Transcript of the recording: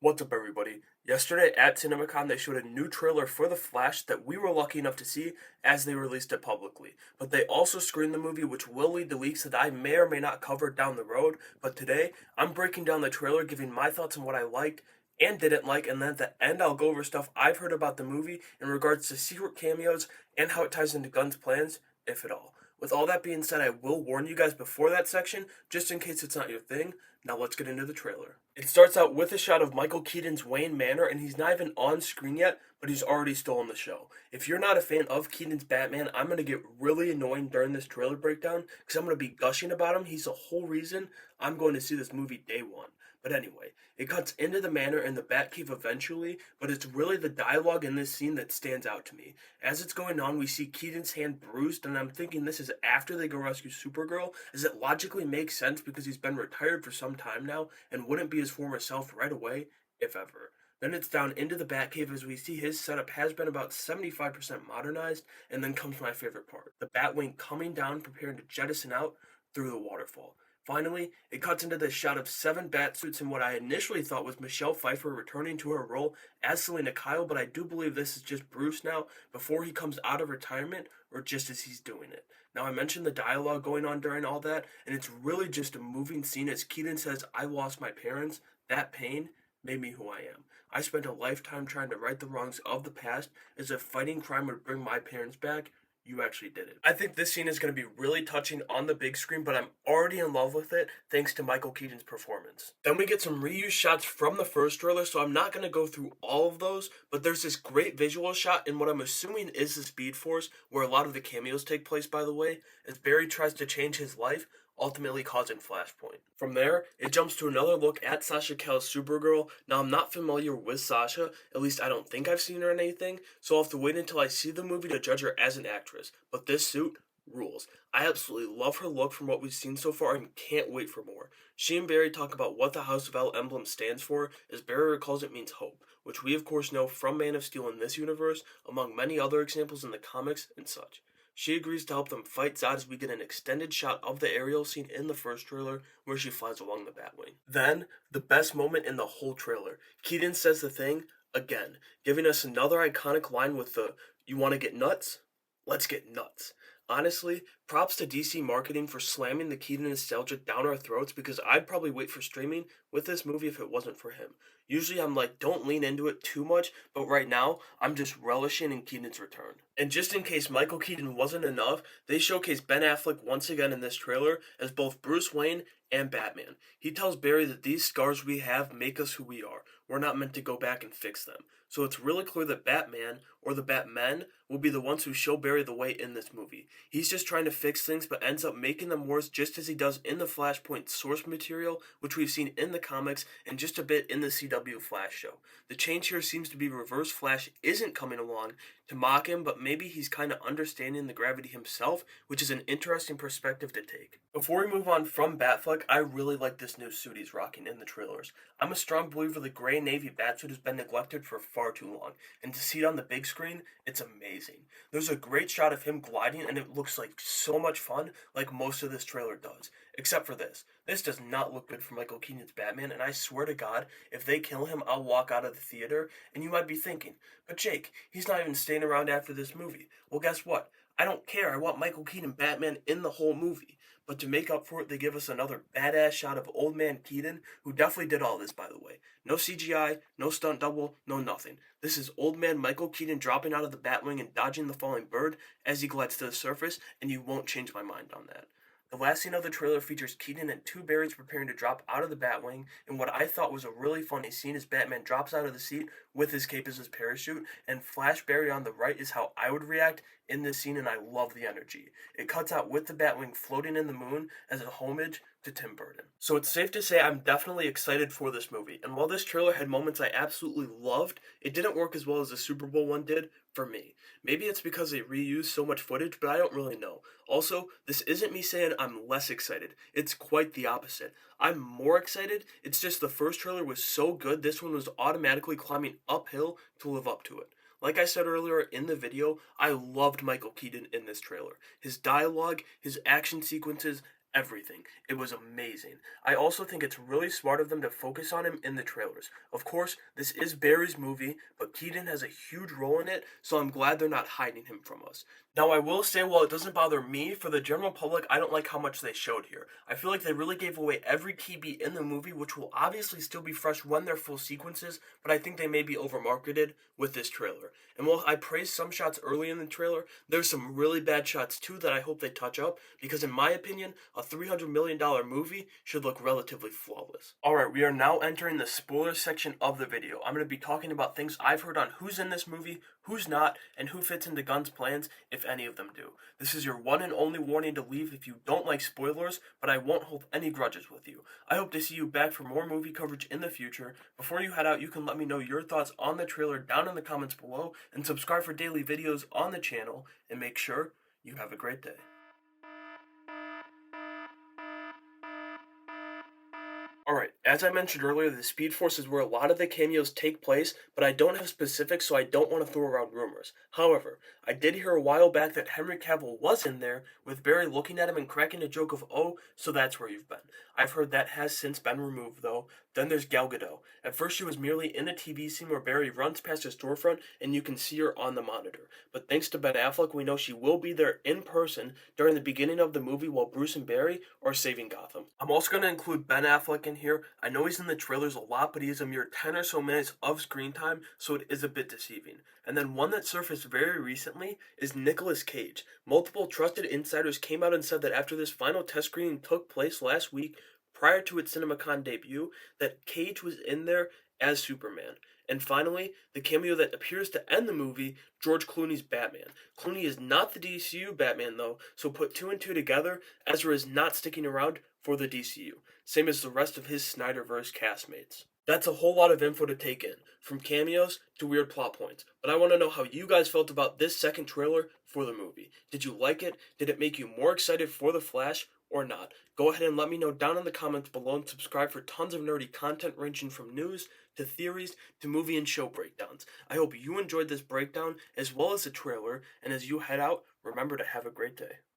What's up, everybody? Yesterday at CinemaCon, they showed a new trailer for The Flash that we were lucky enough to see as they released it publicly. But they also screened the movie, which will lead to leaks that I may or may not cover down the road. But today, I'm breaking down the trailer, giving my thoughts on what I liked and didn't like, and then at the end, I'll go over stuff I've heard about the movie in regards to secret cameos and how it ties into Gunn's plans, if at all. With all that being said, I will warn you guys before that section, just in case it's not your thing. Now let's get into the trailer. It starts out with a shot of Michael Keaton's Wayne Manor, and he's not even on screen yet, but he's already stolen the show. If you're not a fan of Keaton's Batman, I'm going to get really annoying during this trailer breakdown, because I'm going to be gushing about him. He's the whole reason I'm going to see this movie day one. But anyway, it cuts into the manor and the Batcave eventually, but it's really the dialogue in this scene that stands out to me. As it's going on, we see Keaton's hand bruised, and I'm thinking this is after they go rescue Supergirl, as it logically makes sense because he's been retired for some time now and wouldn't be his former self right away, if ever. Then it's down into the Batcave as we see his setup has been about 75% modernized, and then comes my favorite part. The Batwing coming down, preparing to jettison out through the waterfall. Finally, it cuts into this shot of 7 Batsuits in what I initially thought was Michelle Pfeiffer returning to her role as Selena Kyle, but I do believe this is just Bruce now before he comes out of retirement or just as he's doing it. Now, I mentioned the dialogue going on during all that, and it's really just a moving scene as Keaton says, "I lost my parents. That pain made me who I am. I spent a lifetime trying to right the wrongs of the past as if fighting crime would bring my parents back. You actually did it." I think this scene is going to be really touching on the big screen, but I'm already in love with it thanks to Michael Keaton's performance. Then we get some reused shots from the first trailer, so I'm not going to go through all of those, but there's this great visual shot in what I'm assuming is the Speed Force, where a lot of the cameos take place, by the way, as Barry tries to change his life, ultimately causing Flashpoint. From there, it jumps to another look at Sasha Calle's Supergirl. Now, I'm not familiar with Sasha, at least I don't think I've seen her in anything, so I'll have to wait until I see the movie to judge her as an actress. But this suit rules. I absolutely love her look from what we've seen so far and can't wait for more. She and Barry talk about what the House of L emblem stands for, as Barry recalls it means hope, which we of course know from Man of Steel in this universe, among many other examples in the comics and such. She agrees to help them fight Zod as we get an extended shot of the aerial scene in the first trailer where she flies along the Batwing. Then, the best moment in the whole trailer. Keaton says the thing again, giving us another iconic line with the, "You want to get nuts? Let's get nuts." Honestly, props to DC marketing for slamming the Keaton nostalgia down our throats because I'd probably wait for streaming with this movie if it wasn't for him. Usually I'm like, don't lean into it too much, but right now, I'm just relishing in Keaton's return. And just in case Michael Keaton wasn't enough, they showcase Ben Affleck once again in this trailer as both Bruce Wayne and Batman. He tells Barry that these scars we have make us who we are. We're not meant to go back and fix them. So it's really clear that Batman, or the Batmen, will be the ones who show Barry the way in this movie. He's just trying to fix things but ends up making them worse just as he does in the Flashpoint source material, which we've seen in the comics and just a bit in the CW Flash show. The change here seems to be Reverse Flash isn't coming along to mock him, but maybe he's kind of understanding the gravity himself, which is an interesting perspective to take. Before we move on from Batfleck, I really like this new suit he's rocking in the trailers. I'm a strong believer the gray navy batsuit has been neglected for far too long, and to see it on the big screen, it's amazing. There's a great shot of him gliding, and it looks like so much fun, like most of this trailer does. Except for this. This does not look good for Michael Keaton's Batman, and I swear to God, if they kill him, I'll walk out of the theater, and you might be thinking, but Jake, he's not even staying around after this movie. Well, guess what? I don't care. I want Michael Keaton Batman in the whole movie. But to make up for it, they give us another badass shot of old man Keaton, who definitely did all this, by the way. No CGI, no stunt double, no nothing. This is old man Michael Keaton dropping out of the Batwing and dodging the falling bird as he glides to the surface, and you won't change my mind on that. The last scene of the trailer features Keaton and 2 Barrys preparing to drop out of the Batwing, and what I thought was a really funny scene is Batman drops out of the seat with his cape as his parachute, and Flash Barry on the right is how I would react in this scene, and I love the energy. It cuts out with the Batwing floating in the moon as a homage to Tim Burton. So it's safe to say I'm definitely excited for this movie, and while this trailer had moments I absolutely loved, it didn't work as well as the Super Bowl one did for me. Maybe it's because they reused so much footage, but I don't really know. Also, this isn't me saying I'm less excited. It's quite the opposite. I'm more excited. It's just the first trailer was so good, this one was automatically climbing uphill to live up to it. Like I said earlier in the video, I loved Michael Keaton in this trailer. His dialogue, his action sequences, everything. It was amazing. I also think it's really smart of them to focus on him in the trailers. Of course, this is Barry's movie, but Keaton has a huge role in it, so I'm glad they're not hiding him from us. Now, I will say, while it doesn't bother me, for the general public, I don't like how much they showed here. I feel like they really gave away every key beat in the movie, which will obviously still be fresh when they're full sequences, but I think they may be overmarketed with this trailer. And while I praised some shots early in the trailer, there's some really bad shots too that I hope they touch up, because in my opinion, a $300 million movie should look relatively flawless. Alright, we are now entering the spoiler section of the video. I'm going to be talking about things I've heard on who's in this movie, who's not, and who fits into Gunn's plans, if any of them do. This is your one and only warning to leave if you don't like spoilers, but I won't hold any grudges with you. I hope to see you back for more movie coverage in the future. Before you head out, you can let me know your thoughts on the trailer down in the comments below, and subscribe for daily videos on the channel, and make sure you have a great day. Alright, as I mentioned earlier, the Speed Force is where a lot of the cameos take place, but I don't have specifics, so I don't want to throw around rumors. However, I did hear a while back that Henry Cavill was in there, with Barry looking at him and cracking a joke of, "Oh, so that's where you've been." I've heard that has since been removed, though. Then there's Gal Gadot. At first she was merely in a TV scene where Barry runs past his storefront, and you can see her on the monitor. But thanks to Ben Affleck, we know she will be there in person during the beginning of the movie while Bruce and Barry are saving Gotham. I'm also going to include Ben Affleck in here. I know he's in the trailers a lot, but he has a mere 10 or so minutes of screen time, so it is a bit deceiving. And then one that surfaced very recently is Nicolas Cage. Multiple trusted insiders came out and said that after this final test screening took place last week, prior to its CinemaCon debut, that Cage was in there as Superman. And finally, the cameo that appears to end the movie, George Clooney's Batman. Clooney is not the DCU Batman though, so put two and two together, Ezra is not sticking around for the DCU, same as the rest of his Snyderverse castmates. That's a whole lot of info to take in, from cameos to weird plot points, but I want to know how you guys felt about this second trailer for the movie. Did you like it? Did it make you more excited for The Flash? Or not? Go ahead and let me know down in the comments below, and subscribe for tons of nerdy content ranging from news to theories to movie and show breakdowns. I hope you enjoyed this breakdown as well as the trailer, and as you head out, remember to have a great day.